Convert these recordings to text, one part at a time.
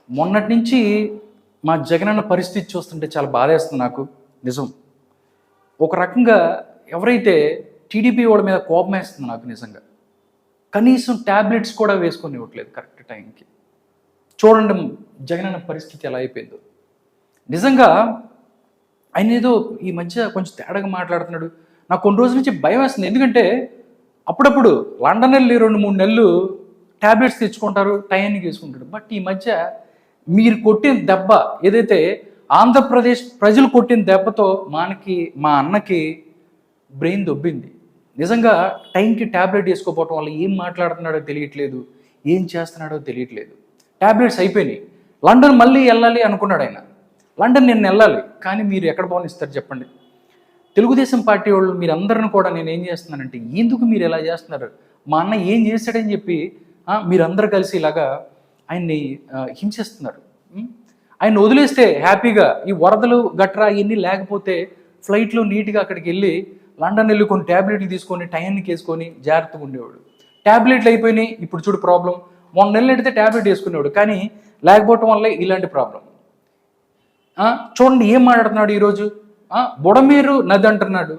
మొన్నటి నుంచి మా జగనన్న పరిస్థితి చూస్తుంటే చాలా బాధేస్తుంది నాకు. నిజం. ఒక రకంగా ఎవరైతే టీడీపీ వాళ్ళ మీద కోపం వేస్తుంది నాకు నిజంగా. కనీసం ట్యాబ్లెట్స్ కూడా వేసుకొనివ్వట్లేదు కరెక్ట్ టైంకి. చూడండి జగనన్న పరిస్థితి ఎలా అయిపోయిందో. నిజంగా ఆయన ఏదో ఈ మధ్య కొంచెం తేడాగా మాట్లాడుతున్నాడు. నాకు కొన్ని రోజుల నుంచి భయం వేస్తుంది. ఎందుకంటే అప్పుడప్పుడు లండన్ వెళ్ళి 2-3 నెలలు ట్యాబ్లెట్స్ తెచ్చుకుంటారు, టైంకి వేసుకుంటాడు. బట్ ఈ మధ్య మీరు కొట్టిన దెబ్బ ఏదైతే ఆంధ్రప్రదేశ్ ప్రజలు కొట్టిన దెబ్బతో మా అన్నకి బ్రెయిన్ దొబ్బింది. నిజంగా టైంకి ట్యాబ్లెట్ వేసుకోపోవటం వల్ల ఏం మాట్లాడుతున్నాడో తెలియట్లేదు, ఏం చేస్తున్నాడో తెలియట్లేదు. ట్యాబ్లెట్స్ అయిపోయినాయి. లండన్ మళ్ళీ వెళ్ళాలి అనుకున్నాడు ఆయన. లండన్ నేను వెళ్ళాలి, కానీ మీరు ఎక్కడ పోనిస్తారు చెప్పండి? తెలుగుదేశం పార్టీ వాళ్ళు మీరందరిని కూడా నేను ఏం చేస్తున్నానంటే, ఎందుకు మీరు ఎలా చేస్తున్నారు? మా అన్న ఏం చేశాడని చెప్పి మీరందరూ కలిసి ఇలాగా ఆయన్ని హింసిస్తున్నారు. ఆయన వదిలేస్తే హ్యాపీగా ఈ వరదలు గట్రా ఇవన్నీ లేకపోతే ఫ్లైట్లో నీట్గా అక్కడికి వెళ్ళి లండన్ వెళ్ళి కొన్ని ట్యాబ్లెట్లు తీసుకొని టైంకి వేసుకొని జాగ్రత్తగా ఉండేవాడు. ట్యాబ్లెట్లు అయిపోయినాయి. ఇప్పుడు చూడు ప్రాబ్లం. మొన్న నెలలు ఎడితే ట్యాబ్లెట్ వేసుకునేవాడు, కానీ లేకపోవటం వల్లే ఇలాంటి ప్రాబ్లం. చూడండి ఏం మాట్లాడుతున్నాడు ఈరోజు. బుడమేరు నది అంటున్నాడు.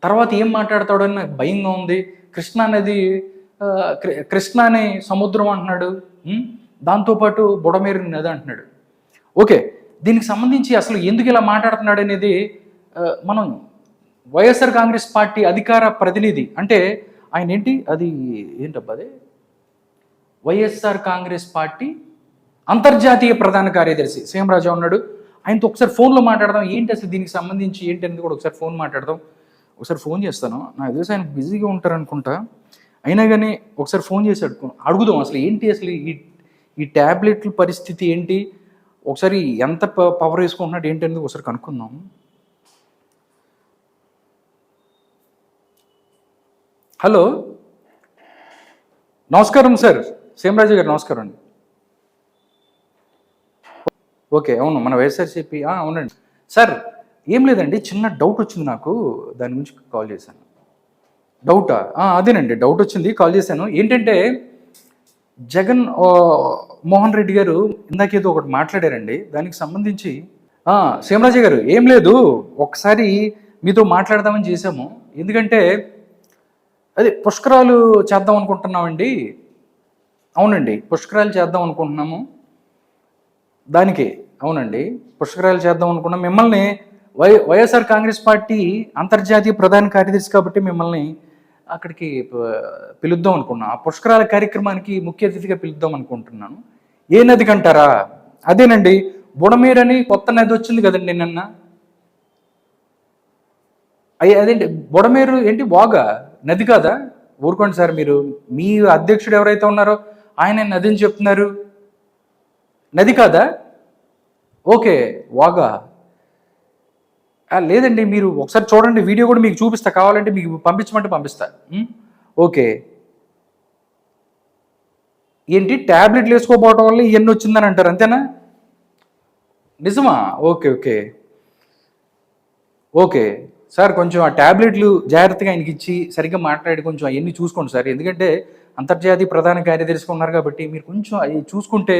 తర్వాత ఏం మాట్లాడతాడో అని నాకు భయంగా ఉంది. కృష్ణా నది, కృష్ణాని సముద్రం అంటున్నాడు. దాంతోపాటు బుడమేరు నది అంటున్నాడు. ఓకే, దీనికి సంబంధించి అసలు ఎందుకు ఇలా మాట్లాడుతున్నాడు అనేది మనం వైఎస్ఆర్ కాంగ్రెస్ పార్టీ అధికార ప్రతినిధి అంటే ఆయన ఏంటబ్బా అదే వైఎస్ఆర్ కాంగ్రెస్ పార్టీ అంతర్జాతీయ ప్రధాన కార్యదర్శి సీఎంరాజా ఉన్నాడు. ఆయనతో ఒకసారి ఫోన్లో మాట్లాడదాం. ఏంటి అసలు దీనికి సంబంధించి ఏంటి అనేది కూడా ఒకసారి ఫోన్ మాట్లాడదాం. ఒకసారి ఫోన్ చేస్తాను. నాకు తెలిసి ఆయన బిజీగా ఉంటారనుకుంటా. అయినా కానీ ఒకసారి ఫోన్ చేసి అడుగుదాం అసలు ఏంటి, అసలు ఈ ట్యాబ్లెట్ల పరిస్థితి ఏంటి, ఒకసారి ఎంత పవర్ వేసుకుంటున్నాడు ఏంటి అనేది ఒకసారి కనుక్కుందాం. హలో, నమస్కారం సార్. సీఎంరాజు గారు నమస్కారం అండి. ఓకే, అవును, మన వైఎస్ఆర్సీపీ. అవునండి సార్. ఏం లేదండి, చిన్న డౌట్ వచ్చింది నాకు, దాని గురించి కాల్ చేశాను. డౌటా? అదేనండి, డౌట్ వచ్చింది, కాల్ చేశాను. ఏంటంటే జగన్ మోహన్ రెడ్డి గారు ఇందాకేదో ఒకటి మాట్లాడారండి, దానికి సంబంధించి. సీఎంరాజు గారు ఏం లేదు, ఒకసారి మీతో మాట్లాడదామని చేశాము. ఎందుకంటే అదే పుష్కరాలు చేద్దాం అనుకుంటున్నామండి. అవునండి, పుష్కరాలు చేద్దాం అనుకుంటున్నాము. దానికి అవునండి, పుష్కరాలు చేద్దాం అనుకున్నాం. మిమ్మల్ని వైఎస్ఆర్ కాంగ్రెస్ పార్టీ అంతర్జాతీయ ప్రధాన కార్యదర్శి కాబట్టి మిమ్మల్ని అక్కడికి పిలుద్దాం అనుకున్నాం. ఆ పుష్కరాల కార్యక్రమానికి ముఖ్య అతిథిగా పిలుద్దాం అనుకుంటున్నాను. ఏ నది కంటారా? అదేనండి, బుడమేరని కొత్త నది వచ్చింది కదండి నిన్న. అదేంటి బుడమేరు ఏంటి, వాగా నది కాదా? ఊరుకోండి సార్, మీరు మీ అధ్యక్షుడు ఎవరైతే ఉన్నారో ఆయన నదిని చెప్తున్నారు. నది కాదా? ఓకే, వాగా. లేదండి, మీరు ఒకసారి చూడండి, వీడియో కూడా మీకు చూపిస్తా, కావాలంటే మీకు పంపించమంటే పంపిస్తా. ఓకే, ఏంటి ట్యాబ్లెట్లు వేసుకోపోవడం వల్ల ఇవన్నీ వచ్చిందని అంటారు, అంతేనా? నిజమా? ఓకే ఓకే ఓకే సార్, కొంచెం ఆ ట్యాబ్లెట్లు జాగ్రత్తగా ఆయనకి ఇచ్చి సరిగ్గా మాట్లాడి కొంచెం అవన్నీ చూసుకోండి సార్. ఎందుకంటే అంతర్జాతీయ ప్రధాన కార్యదర్శిగా ఉన్నారు కాబట్టి మీరు కొంచెం అవి చూసుకుంటే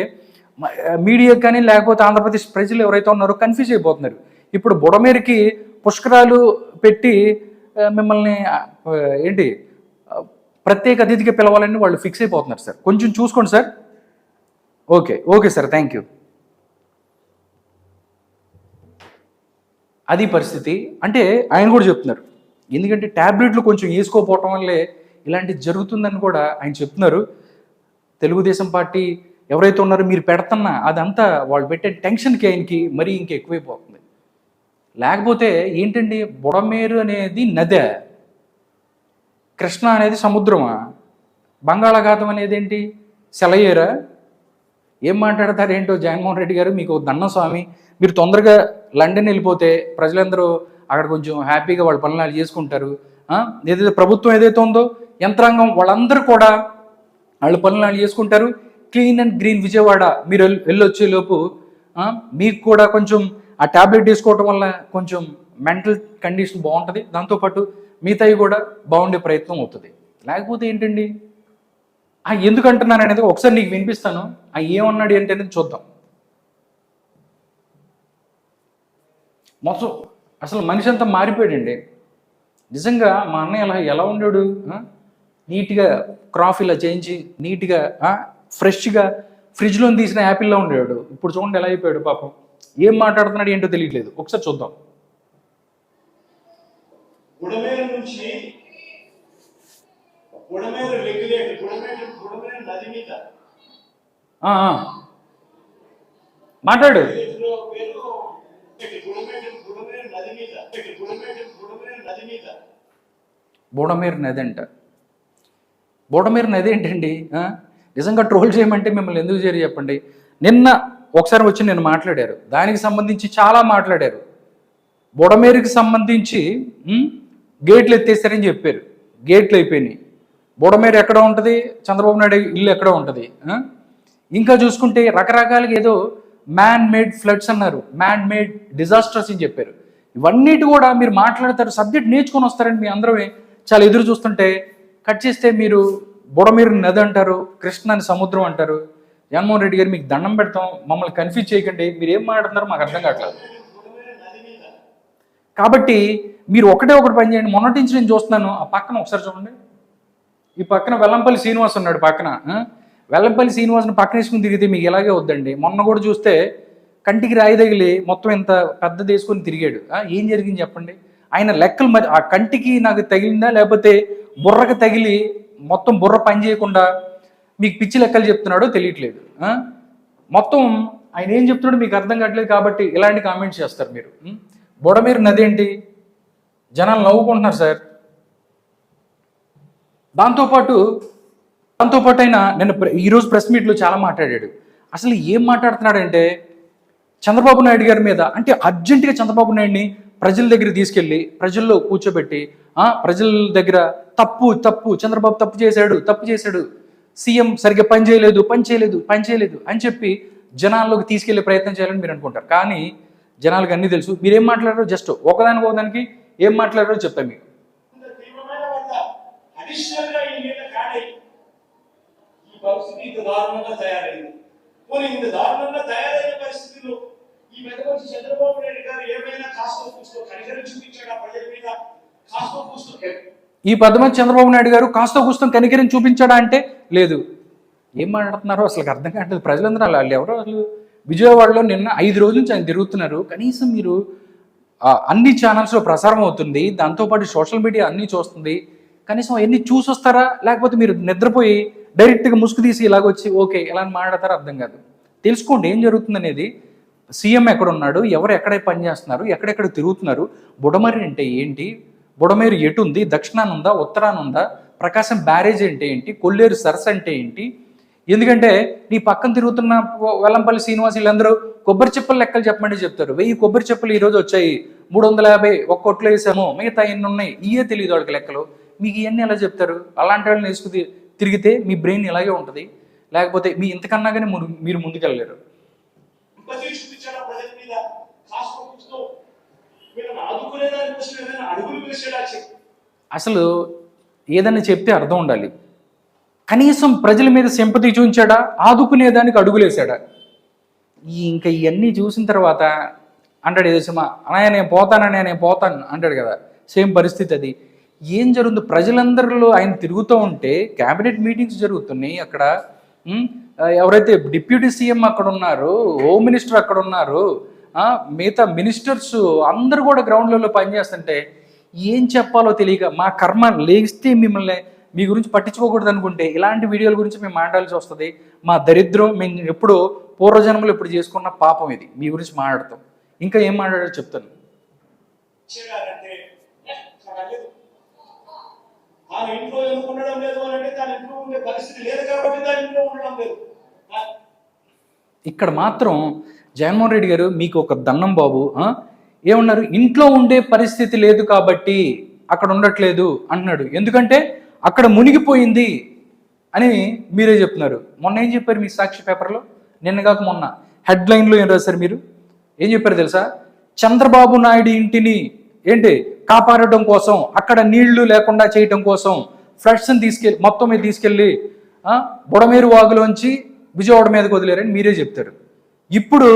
మీడియా కానీ లేకపోతే ఆంధ్రప్రదేశ్ ప్రజలు ఎవరైతే ఉన్నారో కన్ఫ్యూజ్ అయిపోతున్నారు. ఇప్పుడు బుడమేరుకి పుష్కరాలు పెట్టి మిమ్మల్ని ఏంటి ప్రత్యేక అతిథిగా పిలవాలని వాళ్ళు ఫిక్స్ అయిపోతున్నారు సార్. కొంచెం చూసుకోండి sir. Okay okay sir, thank you. అది పరిస్థితి. అంటే ఆయన కూడా చెప్తున్నారు, ఎందుకంటే ట్యాబ్లెట్లు కొంచెం వేసుకోపోవటం వల్లే ఇలాంటిది జరుగుతుందని కూడా ఆయన చెప్తున్నారు. తెలుగుదేశం పార్టీ ఎవరైతే ఉన్నారో మీరు పెడుతున్నా అదంతా వాళ్ళు పెట్టే టెన్షన్కి ఆయనకి మరీ ఇంకా ఎక్కువైపోతుంది. లేకపోతే ఏంటండి, బుడమేరు అనేది నదే, కృష్ణ అనేది సముద్రమా, బంగాళాఖాతం అనేది ఏంటి సెలయేరా? ఏం మాట్లాడతారు ఏంటో జగన్మోహన్ రెడ్డి గారు. మీకు దండం స్వామి, మీరు తొందరగా లండన్ వెళ్ళిపోతే ప్రజలందరూ అక్కడ కొంచెం హ్యాపీగా వాళ్ళ పనులు చేసుకుంటారు. ఏదైతే ప్రభుత్వం ఏదైతే ఉందో యంత్రాంగం వాళ్ళందరూ కూడా వాళ్ళ పనులు చేసుకుంటారు. క్లీన్ అండ్ గ్రీన్ విజయవాడ మీరు వెళ్ళొచ్చే లోపు మీకు కూడా కొంచెం ఆ ట్యాబ్లెట్ వేసుకోవటం వల్ల కొంచెం మెంటల్ కండిషన్ బాగుంటుంది, దాంతోపాటు మిగతాయి కూడా బాగుండే ప్రయత్నం అవుతుంది. లేకపోతే ఏంటండి, ఎందుకు అంటున్నాను అనేది ఒకసారి నీకు వినిపిస్తాను. ఏమన్నాడు ఏంటి అనేది చూద్దాం. మొత్తం అసలు మనిషి అంతా మారిపోయాడండి. నిజంగా మా అన్నయ్య ఎలా ఉండాడు, నీట్గా క్రాఫ్ ఇలా చేయించి నీట్గా ఫ్రెష్గా ఫ్రిడ్జ్లో తీసిన యాపిల్లో ఉండేవాడు. ఇప్పుడు చూడండి ఎలా అయిపోయాడు పాపం. ఏం మాట్లాడుతున్నాడు ఏంటో తెలియట్లేదు. ఒకసారి చూద్దాం. మాట్లాడు. బుడమేరు నది అంట. బుడమేరు నది ఏంటండి? నిజంగా ట్రోల్ చేయమంటే మిమ్మల్ని ఎందుకు చేయరు చెప్పండి. నిన్న ఒకసారి వచ్చి నేను మాట్లాడారు, దానికి సంబంధించి చాలా మాట్లాడారు. బుడమేరుకి సంబంధించి గేట్లు ఎత్తేస్తారని చెప్పారు. గేట్లు అయిపోయినాయి. బుడమేరు ఎక్కడ ఉంటుంది, చంద్రబాబు నాయుడు ఇల్లు ఎక్కడ ఉంటుంది. ఇంకా చూసుకుంటే రకరకాలుగా ఏదో మ్యాన్ మేడ్ ఫ్లడ్స్ అన్నారు, మ్యాన్ మేడ్ డిజాస్టర్స్ అని చెప్పారు. ఇవన్నిటి కూడా మీరు మాట్లాడతారు, సబ్జెక్ట్ నేర్చుకొని వస్తారని మీ అందరమే చాలా ఎదురు చూస్తుంటే కట్ చేస్తే మీరు బుడమేరు నది అంటారు, కృష్ణాని సముద్రం అంటారు. జగన్మోహన్ రెడ్డి గారు మీకు దండం పెడతాం, మమ్మల్ని కన్ఫ్యూజ్ చేయకండి, మీరు ఏం మాట్లాడుతున్నారో మాకు అర్థం కావట్లేదు. కాబట్టి మీరు ఒకటే ఒకటి పని చేయండి. మొన్నటి నుంచి నేను చూస్తున్నాను, ఆ పక్కన ఒకసారి చూడండి. ఈ పక్కన వెల్లంపల్లి శ్రీనివాస్ ఉన్నాడు పక్కన. వెల్లంపల్లి శ్రీనివాస్ని పక్కన వేసుకుని తిరిగితే మీకు ఇలాగే వద్దండి. మొన్న కూడా చూస్తే కంటికి రాయి తగిలి మొత్తం ఇంత పెద్ద తీసుకొని తిరిగాడు. ఏం జరిగింది చెప్పండి. ఆయన లెక్కలు మరి ఆ కంటికి నాకు తగిలిందా లేకపోతే బుర్రకు తగిలి మొత్తం బుర్ర పని చేయకుండా మీకు పిచ్చి లెక్కలు చెప్తున్నాడో తెలియట్లేదు. మొత్తం ఆయన ఏం చెప్తున్నాడో మీకు అర్థం కావట్లేదు. కాబట్టి ఇలాంటి కామెంట్స్ చేస్తారు మీరు. బుడమేరు నది ఏంటి, జనాలు నవ్వుకుంటున్నారు సార్. దాంతోపాటు ఆయన నిన్న ఈరోజు ప్రెస్ మీట్లో చాలా మాట్లాడాడు. అసలు ఏం మాట్లాడుతున్నాడంటే చంద్రబాబు నాయుడు గారి మీద, అంటే అర్జెంటుగా చంద్రబాబు నాయుడిని ప్రజల దగ్గర తీసుకెళ్ళి ప్రజల్లో కూర్చోబెట్టి ప్రజల దగ్గర తప్పు చంద్రబాబు తప్పు చేశాడు, సీఎం సరిగ్గా పని చేయలేదు అని చెప్పి జనాల్లోకి తీసుకెళ్లే ప్రయత్నం చేయాలని మీరు అనుకుంటారు. కానీ జనాలకు అన్నీ తెలుసు. మీరేం మాట్లాడారో జస్ట్ ఒకదానికి ఏం మాట్లాడారో చెప్తాను మీకు. ఈ పద్ధతి చంద్రబాబు నాయుడు గారు కాస్త కూస్తం కనికరం చూపించాడా అంటే లేదు. ఏం మాట్లాడుతున్నారో అసలు అర్థం కావట్లేదు. ప్రజలందరూ వాళ్ళు ఎవరో అసలు విజయవాడలో నిన్న 5 రోజుల నుంచి ఆయన తిరుగుతున్నారు. కనీసం మీరు అన్ని ఛానల్స్లో ప్రసారం అవుతుంది, దాంతోపాటు సోషల్ మీడియా అన్నీ చూస్తుంది. కనీసం అవన్నీ చూసి వస్తారా, లేకపోతే మీరు నిద్రపోయి డైరెక్ట్గా ముసుగు తీసి ఇలాగొచ్చి ఓకే ఎలా మాట్లాడతారో అర్థం కాదు. తెలుసుకోండి ఏం జరుగుతుంది అనేది. సీఎం ఎక్కడున్నాడు, ఎవరు ఎక్కడ పనిచేస్తున్నారు, ఎక్కడెక్కడ తిరుగుతున్నారు, బుడమేరు అంటే ఏంటి, బుడమేరు ఎటుంది, దక్షిణాన ఉందా ఉత్తరాన ఉందా, ప్రకాశం బ్యారేజ్ అంటే ఏంటి, కొల్లేరు సరస్సు అంటే ఏంటి. ఎందుకంటే నీ పక్కన తిరుగుతున్న వెల్లంపల్లి శ్రీనివాస్ వీళ్ళందరూ కొబ్బరి చెప్పులు లెక్కలు చెప్పమంటే చెప్తారు. 1000 కొబ్బరి చెప్పులు ఈరోజు వచ్చాయి, 350 ఒక్క కొట్లో వేసాము, మిగతా ఎన్ని ఉన్నాయి ఇవే తెలియదు వాళ్ళకి లెక్కలు. మీకు ఇవన్నీ ఎలా చెప్తారు? అలాంటి వాళ్ళని వేసుకు తిరిగితే మీ బ్రెయిన్ ఇలాగే ఉంటుంది, లేకపోతే మీ ఇంతకన్నా కానీ మీరు ముందుకెళ్ళలేరు. అసలు ఏదన్నా చెప్తే అర్థం ఉండాలి. కనీసం ప్రజల మీద సింపతి చూపించాడా, ఆదుకునేదానికి అడుగులేసాడా? ఇంకా ఇవన్నీ చూసిన తర్వాత అంటాడు ఏదేమా అన్నయ్య నేను పోతాను అంటాడు కదా. సేమ్ పరిస్థితి అది. ఏం జరుగుతుంది ప్రజలందరిలో ఆయన తిరుగుతూ ఉంటే క్యాబినెట్ మీటింగ్స్ జరుగుతున్నాయి అక్కడ. ఎవరైతే డిప్యూటీ సీఎం అక్కడ ఉన్నారు, హోమ్ మినిస్టర్ అక్కడ ఉన్నారు, మిగతా మినిస్టర్స్ అందరూ కూడా గ్రౌండ్లలో పనిచేస్తుంటే ఏం చెప్పాలో తెలియక మా కర్మ లేస్తే మిమ్మల్ని మీ గురించి పట్టించుకోకూడదు అనుకుంటే ఇలాంటి వీడియోల గురించి మేము మాట్లాడాల్సి వస్తుంది. మా దరిద్రం మేము ఎప్పుడో పూర్వజన్మలు ఎప్పుడు చేసుకున్న పాపం ఇది. మీ గురించి మాట్లాడతాం. ఇంకా ఏం మాట్లాడాలో చెప్తాను. ఇక్కడ మాత్రం జగన్మోహన్ రెడ్డి గారు మీకు ఒక దండం బాబు. ఏమన్నారు, ఇంట్లో ఉండే పరిస్థితి లేదు కాబట్టి అక్కడ ఉండట్లేదు అంటున్నాడు. ఎందుకంటే అక్కడ మునిగిపోయింది అని మీరే చెప్తున్నారు. మొన్న ఏం చెప్పారు మీ సాక్షి పేపర్లో? నిన్న కాక మొన్న హెడ్లైన్లో ఏం రాశారు మీరు? ఏం చెప్పారు తెలుసా? చంద్రబాబు నాయుడు ఇంటిని ఏంటి కాపాడటం కోసం, అక్కడ నీళ్లు లేకుండా చేయటం కోసం ఫ్లడ్స్ని మొత్తం మీద తీసుకెళ్ళి బుడమేరు వాగులోంచి విజయవాడ మీదకి వదిలేరని మీరే చెప్తారు. ఇప్పుడు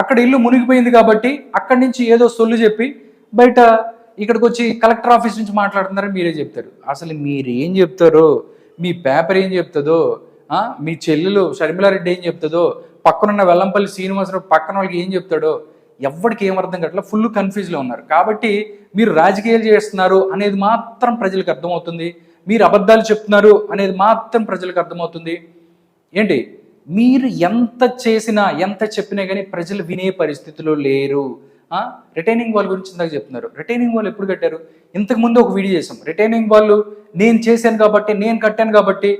అక్కడ ఇల్లు మునిగిపోయింది కాబట్టి అక్కడి నుంచి ఏదో సొల్లు చెప్పి బయట ఇక్కడికి వచ్చి కలెక్టర్ ఆఫీస్ నుంచి మాట్లాడుతున్నారని మీరే చెప్తారు. అసలు మీరు ఏం చెప్తారో, మీ పేపర్ ఏం చెప్తుందో, మీ చెల్లెలు షర్మిలారెడ్డి ఏం చెప్తుందో, పక్కనున్న వెల్లంపల్లి శ్రీనివాసరావు పక్కన వాళ్ళకి ఏం చెప్తాడో ఎవరికి ఏం అర్థం కావట్లా, ఫుల్ కన్ఫ్యూజ్లో ఉన్నారు. కాబట్టి మీరు రాజకీయాలు చేస్తున్నారు అనేది మాత్రం ప్రజలకు అర్థమవుతుంది, మీరు అబద్ధాలు చెప్తున్నారు అనేది మాత్రం ప్రజలకు అర్థమవుతుంది. ఏంటి మీరు ఎంత చేసినా ఎంత చెప్పినా కానీ ప్రజలు వినే పరిస్థితిలో లేరు. రిటైనింగ్ వాల్ గురించి ఇందాక చెప్తున్నారు. రిటైనింగ్ వాల్ ఎప్పుడు కట్టారు? ఇంతకుముందు ఒక వీడియో చేసాం. రిటైనింగ్ వాళ్ళు నేను చేశాను కాబట్టి, నేను కట్టాను కాబట్టి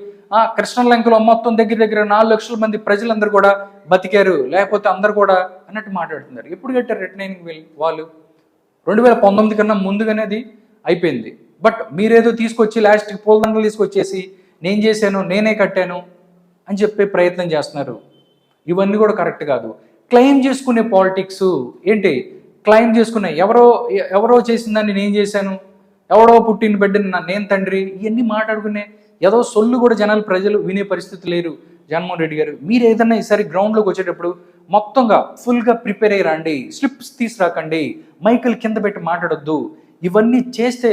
కృష్ణలంకలో మొత్తం దగ్గర 4 లక్షల మంది ప్రజలందరూ కూడా బతికారు, లేకపోతే అందరు కూడా అన్నట్టు మాట్లాడుతున్నారు. ఎప్పుడు కట్టారు రిటైనింగ్ వాళ్ళు? 2019 కన్నా ముందుగానే అది అయిపోయింది. బట్ మీరేదో తీసుకొచ్చి లాస్ట్కి పూలదండలు తీసుకొచ్చేసి నేను చేశాను, నేనే కట్టాను అని చెప్పే ప్రయత్నం చేస్తున్నారు. ఇవన్నీ కూడా కరెక్ట్ కాదు. క్లెయిమ్ చేసుకునే పాలిటిక్స్ ఏంటి? క్లెయిమ్ చేసుకునే ఎవరో చేసిన దాన్ని నేను చేశాను, ఎవడో పుట్టిన బిడ్డని నేను తండ్రి, ఇవన్నీ మాట్లాడుకునే ఏదో సొల్లు కూడా ప్రజలు వినే పరిస్థితి లేరు. జగన్మోహన్ రెడ్డి గారు మీరు ఏదన్నా ఈసారి గ్రౌండ్లోకి వచ్చేటప్పుడు మొత్తంగా ఫుల్గా ప్రిపేర్ అయ్యి రండి, స్లిప్స్ తీసుకురాకండి, మైకులు కింద పెట్టి మాట్లాడొద్దు. ఇవన్నీ చేస్తే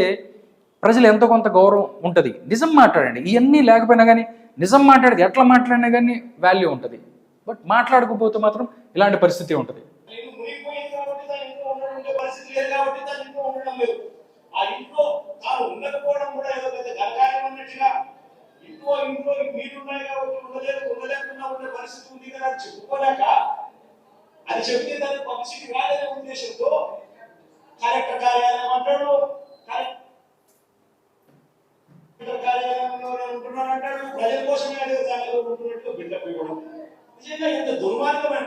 ప్రజలు ఎంతో కొంత గౌరవం ఉంటుంది. నిజం మాట్లాడండి. ఇవన్నీ లేకపోయినా కానీ నిజం మాట్లాడితే ఎట్లా మాట్లాడినా కానీ వాల్యూ ఉంటుంది. బట్ మాట్లాడకపోతే మాత్రం ఇలాంటి పరిస్థితి ఉంటుంది. అది చెప్తే దాని పబ్లిసిటీ రాదనే ఉద్దేశంతో కలెక్టర్ కార్యాలయం అంటాడు, కలెక్టర్ కార్యాలయంలో ఉంటున్నాడు అంటాడు, ప్రజల కోసమే ఉంటున్నట్టు బిల్డప్ ఇవ్వడం నిజంగా ఎంత దుర్మార్గమైన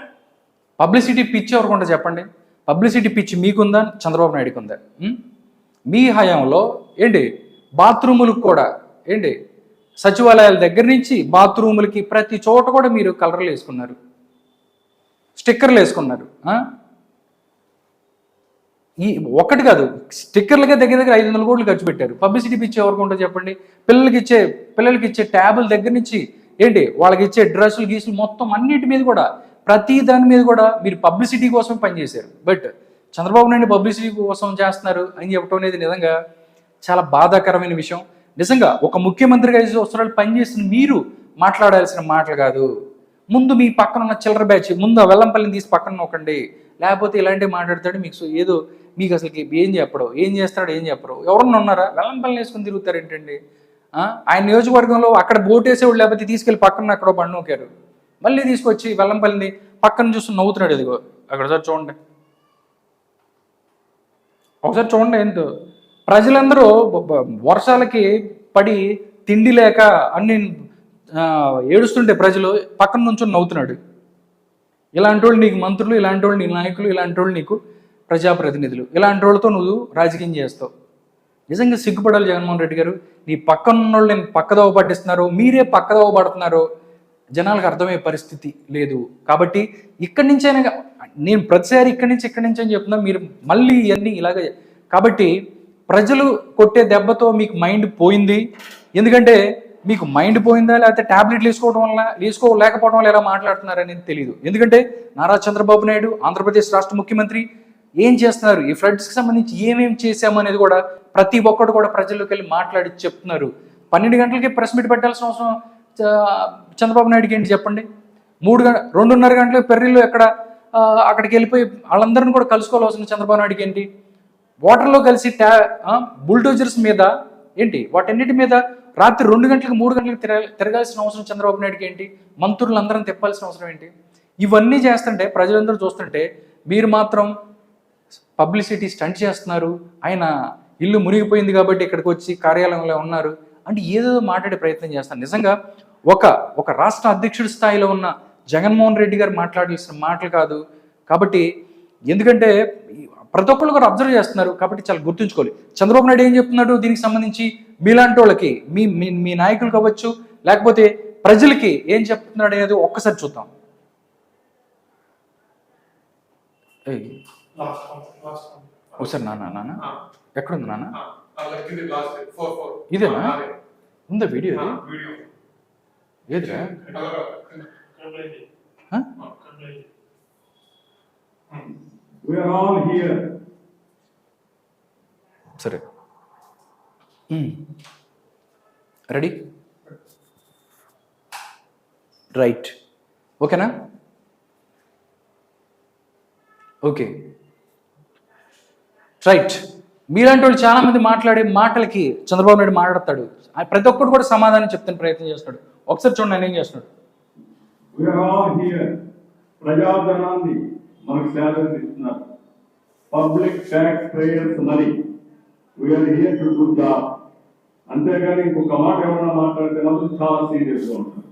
పబ్లిసిటీ పిచ్ ఎవరికొంటే చెప్పండి. పబ్లిసిటీ పిచ్ మీకుందా, చంద్రబాబు నాయుడుకి ఉందా? మీ హయాంలో ఏంటి బాత్రూములకు కూడా ఏంటి సచివాలయాల దగ్గర నుంచి బాత్రూములకి ప్రతి చోట కూడా మీరు కలర్లు వేసుకున్నారు, స్టిక్కర్లు వేసుకున్నారు. ఈ ఒక్కటి కాదు, స్టిక్కర్లకే దగ్గర 500 కోట్లు ఖర్చు పెట్టారు. పబ్లిసిటీ పిచ్చి ఎవరికి ఉంటుందో చెప్పండి. పిల్లలకి ఇచ్చే ట్యాబుల దగ్గర నుంచి ఏంటి వాళ్ళకి ఇచ్చే డ్రెస్సులు గీసులు మొత్తం అన్నిటి మీద కూడా ప్రతి దాని మీద కూడా మీరు పబ్లిసిటీ కోసం పనిచేశారు. బట్ చంద్రబాబు నాయుడు పబ్లిసిటీ కోసం చేస్తున్నారు అని చెప్పడం అనేది నిజంగా చాలా బాధాకరమైన విషయం. నిజంగా ఒక ముఖ్యమంత్రిగా 5 సంవత్సరాలు పనిచేసిన మీరు మాట్లాడాల్సిన మాటలు కాదు. ముందు మీ పక్కన ఉన్న చిల్లర బ్యాచ్ ముందు వెల్లంపల్లిని తీసి పక్కన నొక్కండి, లేకపోతే ఇలాంటివి మాట్లాడతాడు. మీకు అసలు ఏం చెప్పడు, ఏం చేస్తాడు, ఏం చెప్పరు. ఎవరన్నా ఉన్నారా? వెల్లంపల్లిని వేసుకుని తిరుగుతారు ఏంటండి? ఆయన నియోజకవర్గంలో అక్కడ బోటేసేవాడు, లేకపోతే తీసుకెళ్ళి పక్కన అక్కడ బండి నొక్కారు, మళ్ళీ తీసుకొచ్చి వెల్లంపల్లిని పక్కన చూసి నవ్వుతున్నాడు. ఇదిగో అక్కడ సార్ చూడండి, ఒకసారి చూడండి. ఏంటో ప్రజలందరూ వర్షాలకి పడి తిండి లేక అన్ని ఏడుస్తుంటే ప్రజలు పక్కన నుంచి నవ్వుతున్నాడు. ఇలాంటి వాళ్ళు నీకు మంత్రులు, ఇలాంటి వాళ్ళు నీ నాయకులు, ఇలాంటి వాళ్ళు నీకు ప్రజాప్రతినిధులు, ఇలాంటి వాళ్ళతో నువ్వు రాజకీయం చేస్తావు. నిజంగా సిగ్గుపడాలి జగన్మోహన్ రెడ్డి గారు. నీ పక్కన ఉన్న వాళ్ళు నేను పక్కదోవ పట్టిస్తున్నారు, మీరే పక్కదోవ పడుతున్నారు. జనాలకు అర్థమయ్యే పరిస్థితి లేదు. కాబట్టి ఇక్కడి నుంచైనా నేను ప్రతిసారి ఇక్కడి నుంచి అని చెప్తున్నా, మీరు మళ్ళీ ఇవన్నీ ఇలాగే. కాబట్టి ప్రజలు కొట్టే దెబ్బతో మీకు మైండ్ పోయింది. ఎందుకంటే మీకు మైండ్ పోయిందా, లేకపోతే ట్యాబ్లెట్లు వేసుకోలేకపోవడం వల్ల ఎలా మాట్లాడుతున్నారనేది తెలియదు. ఎందుకంటే నారా చంద్రబాబు నాయుడు ఆంధ్రప్రదేశ్ రాష్ట్ర ముఖ్యమంత్రి ఏం చేస్తున్నారు, ఈ ఫ్లడ్స్కి సంబంధించి ఏమేమి చేశామనేది కూడా ప్రతి ఒక్కరు కూడా ప్రజల్లోకి వెళ్ళి మాట్లాడి చెప్తున్నారు. 12 గంటలకి ప్రెస్ మీట్ పెట్టాల్సిన అవసరం చంద్రబాబు నాయుడుకి ఏంటి చెప్పండి? 2:30 గంటలకు పెర్రిలో అక్కడికి వెళ్ళిపోయి వాళ్ళందరినీ కూడా కలుసుకోవాల్సిన చంద్రబాబు నాయుడుకి ఏంటి? వాటర్లో కలిసి బుల్డోజర్స్ మీద ఏంటి వాటన్నిటి మీద రాత్రి 2 గంటలకు 3 గంటలకు తిరగాల్సిన అవసరం చంద్రబాబు నాయుడుకి ఏంటి? మంత్రులందరం తిప్పాల్సిన అవసరం ఏంటి? ఇవన్నీ చేస్తుంటే ప్రజలందరూ చూస్తుంటే మీరు మాత్రం పబ్లిసిటీ స్టంట్ చేస్తున్నారు. ఆయన ఇల్లు మునిగిపోయింది కాబట్టి ఇక్కడికి వచ్చి కార్యాలయంలో ఉన్నారు అంటే ఏదో మాట్లాడే ప్రయత్నం చేస్తారు. నిజంగా ఒక రాష్ట్ర అధ్యక్షుడి స్థాయిలో ఉన్న జగన్మోహన్ రెడ్డి గారు మాట్లాడాల్సిన మాటలు కాదు. కాబట్టి ఎందుకంటే ప్రతి ఒక్కళ్ళు కూడా అబ్జర్వ్ చేస్తున్నారు కాబట్టి చాలా గుర్తుంచుకోవాలి. చంద్రబాబు నాయుడు ఏం చెప్తున్నాడు దీనికి సంబంధించి, మీలాంటి వాళ్ళకి మీ నాయకులు కావచ్చు లేకపోతే ప్రజలకి ఏం చెప్తున్నాడు అనేది ఒక్కసారి చూద్దాం. ఒకసారి నాన్న ఎక్కడుంది నాన్న? ఇదేనా ఉందా వీడియో? ఏదిరా We are all here. సరే రెడీ రైట్ ఓకేనా ఓకే రైట్ మీలాంటి వాళ్ళు చాలా మంది మాట్లాడే మాటలకి చంద్రబాబు నాయుడు మాట్లాడతాడు ప్రతి ఒక్కరు కూడా సమాధానం చెప్తాను ప్రయత్నం చేస్తున్నాడు ఒకసారి చూడండి ఆయన ఏం చేస్తున్నాడు We are all here. ప్రజాధనాన్ని మనకు శాలరీ ఇస్తున్నారు. Public tax payers money. We are here to do job. అంతేగాని ఇంకొక మాట ఏమన్నా మాట్లాడితే మాత్రం చాలా సీరియస్గా ఉంటారు.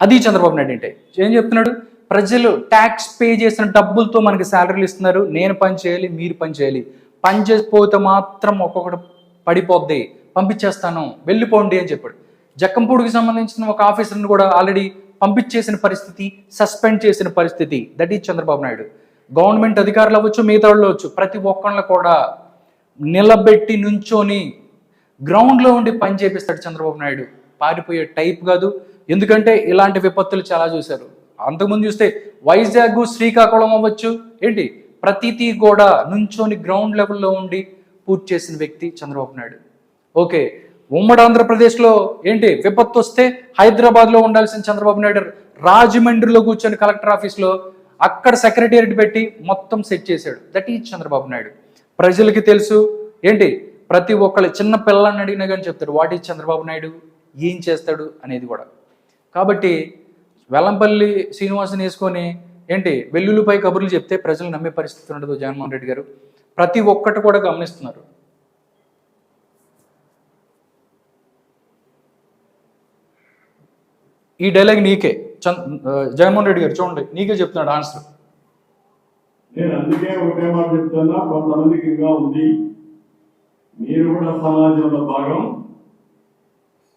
అది చంద్రబాబు నాయుడు అంటే ఏం చెప్తున్నాడు ప్రజలు ట్యాక్స్ పే చేసిన డబ్బులతో మనకి శాలరీలు ఇస్తున్నారు నేను పని చేయాలి మీరు పని చేయాలి పని చేసిపోతే మాత్రం ఒక్కొక్కటి పడిపోద్ది పంపించేస్తాను వెళ్ళిపోండి అని చెప్పాడు జక్కంపూడికి సంబంధించిన ఒక ఆఫీసర్ని కూడా ఆల్రెడీ పంపించేసిన పరిస్థితి సస్పెండ్ చేసిన పరిస్థితి that is Chandrababu Naidu government అధికారులు అవ్వచ్చు మిగతా వాళ్ళు అవ్వచ్చు ప్రతి ఒక్కళ్ళని కూడా నిలబెట్టి నుంచొని గ్రౌండ్లో ఉండి పని చేపిస్తాడు చంద్రబాబు నాయుడు పారిపోయే టైప్ కాదు ఎందుకంటే ఇలాంటి విపత్తులు చాలా చూశారు అంతకుముందు చూస్తే వైజాగ్ శ్రీకాకుళం అవ్వచ్చు ఏంటి ప్రతిదీ కూడా నుంచొని గ్రౌండ్ లెవెల్లో ఉండి పూర్తి చేసిన వ్యక్తి చంద్రబాబు నాయుడు ఓకే ఉమ్మడి ఆంధ్రప్రదేశ్లో ఏంటి విపత్తు వస్తే హైదరాబాద్లో ఉండాల్సిన చంద్రబాబు నాయుడు రాజమండ్రిలో కూర్చొని కలెక్టర్ ఆఫీస్లో అక్కడ సెక్రటేరియట్ పెట్టి మొత్తం సెట్ చేశాడు దట్ ఈజ్ చంద్రబాబు నాయుడు ప్రజలకి తెలుసు ఏంటి ప్రతి ఒక్కళ్ళు చిన్న పిల్లల్ని అడిగినా కానీ చెప్తాడు వాట్ ఈజ్ చంద్రబాబు నాయుడు ఏం చేస్తాడు అనేది కూడా కాబట్టి వెల్లంపల్లి శ్రీనివాసుని వేసుకొని ఏంటి వెల్లుల్లిపై కబుర్లు చెప్తే ప్రజలు నమ్మే పరిస్థితి ఉండదు జగన్మోహన్ రెడ్డి గారు ప్రతి ఒక్కటి కూడా గమనిస్తున్నారు ఈ డైలాగ్ నీకే జగన్మోహన్ రెడ్డి గారు చూడండి నీకే చెప్తున్నాడు ఆన్సర్ నేను అందుకే ఒకటే మాట చెప్తున్నా కొంతమందికి ఇంకా ఉంది మీరు కూడా సమాజంలో భాగం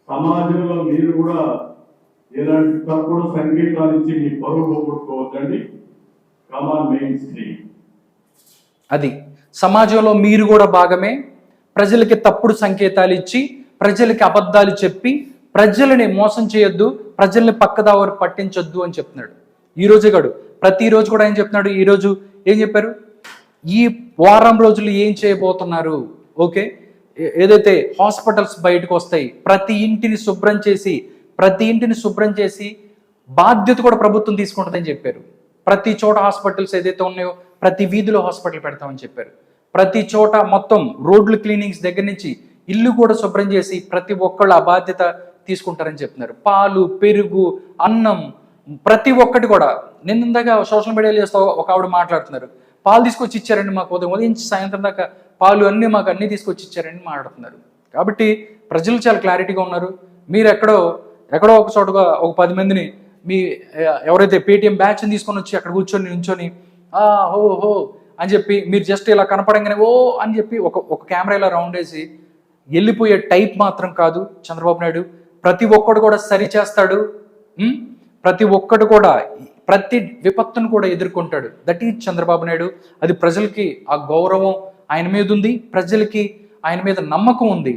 సమాజంలో మీరు కూడా ఇలాంటి తప్పుడు సంకేతాలు ఇచ్చి మీ పరువు పోగొట్టుకోవద్దండి కమాన్ మెయిన్ స్ట్రీమ్ అది సమాజంలో మీరు కూడా భాగమే ప్రజలకి తప్పుడు సంకేతాలు ఇచ్చి ప్రజలకి అబద్ధాలు చెప్పి ప్రజలని మోసం చేయొద్దు ప్రజల్ని పక్కదావరు పట్టించొద్దు అని చెప్తున్నాడు ఈ రోజే కాదు ప్రతిరోజు కూడా ఏం చెప్తున్నాడు ఈరోజు ఏం చెప్పారు ఈ వారం రోజులు ఏం చేయబోతున్నారు ఓకే ఏదైతే హాస్పిటల్స్ బయటకు వస్తాయి ప్రతి ఇంటిని శుభ్రం చేసి బాధ్యత కూడా ప్రభుత్వం తీసుకుంటుందని చెప్పారు ప్రతి చోట హాస్పిటల్స్ ఏదైతే ఉన్నాయో ప్రతి వీధిలో హాస్పిటల్ పెడతామని చెప్పారు ప్రతి చోట మొత్తం రోడ్లు క్లీనింగ్స్ దగ్గర నుంచి ఇల్లు కూడా శుభ్రం చేసి ప్రతి ఒక్కళ్ళు ఆ బాధ్యత తీసుకుంటారని చెప్తున్నారు పాలు పెరుగు అన్నం ప్రతి ఒక్కటి కూడా నేను ఇందాక సోషల్ మీడియాలో చేస్తా ఒక ఆవిడ మాట్లాడుతున్నారు పాలు తీసుకొచ్చి ఇచ్చారండి మాకు ఉదయం నుంచి సాయంత్రం దాకా పాలు అన్నీ మాకు అన్నీ తీసుకొచ్చి ఇచ్చారని మాట్లాడుతున్నారు కాబట్టి ప్రజలు చాలా క్లారిటీగా ఉన్నారు మీరు ఎక్కడో ఒక చోటుగా ఒక 10 మందిని మీ ఎవరైతే పేటిఎం బ్యాచ్ని తీసుకొని వచ్చి అక్కడ కూర్చొని నుంచొని హో అని చెప్పి మీరు జస్ట్ ఇలా కనపడంగానే ఓ అని చెప్పి ఒక కెమెరా ఇలా రౌండ్ వేసి వెళ్ళిపోయే టైప్ మాత్రం కాదు చంద్రబాబు నాయుడు ప్రతి ఒక్కడు కూడా సరి చేస్తాడు ప్రతి ఒక్కడు కూడా ప్రతి విపత్తును కూడా ఎదుర్కొంటాడు దట్ ఈజ్ చంద్రబాబు నాయుడు అది ప్రజలకి ఆ గౌరవం ఆయన మీద ఉంది ప్రజలకి ఆయన మీద నమ్మకం ఉంది